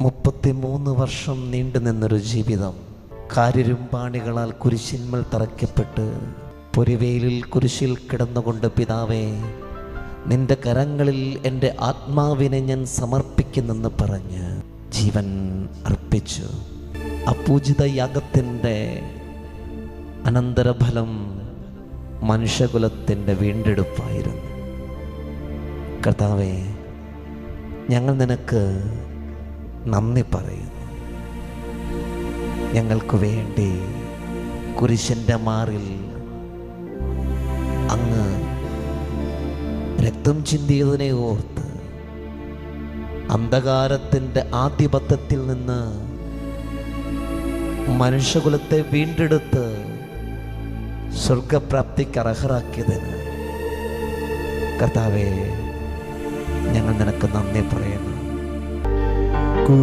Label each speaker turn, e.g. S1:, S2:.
S1: 33 വർഷം നീണ്ടു നിന്നൊരു ജീവിതം കാര്യരുമ്പാണികളാൽ കുരിശിന്മേൽ തറയ്ക്കപ്പെട്ട് പൊരിവെയിലിൽ കുരിശിൽ കിടന്നുകൊണ്ട്, പിതാവേ, നിന്റെ കരങ്ങളിൽ എൻ്റെ ആത്മാവിനെ ഞാൻ സമർപ്പിക്കുന്നെന്ന് പറഞ്ഞ് ജീവൻ അർപ്പിച്ചു. അപൂജിത യാഗത്തിൻ്റെ അനന്തരഫലം മനുഷ്യകുലത്തിൻ്റെ വീണ്ടെടുപ്പായിരുന്നു. കർത്താവേ, ഞങ്ങൾ നിനക്ക് നന്ദി പറയുന്നു. ഞങ്ങൾക്ക് വേണ്ടി കുരിശൻ്റെ മാറിൽ അങ്ങ് രക്തം ചിന്തിയതിനെ ഓർത്ത് അന്ധകാരത്തിൻ്റെ ആധിപത്യത്തിൽ നിന്ന് മനുഷ്യകുലത്തെ വീണ്ടെടുത്ത് സ്വർഗപ്രാപ്തിക്ക് അർഹരാക്കിയതിന് കർത്താവേ, ഞങ്ങൾ നിനക്ക് നന്ദി പറയുന്നു.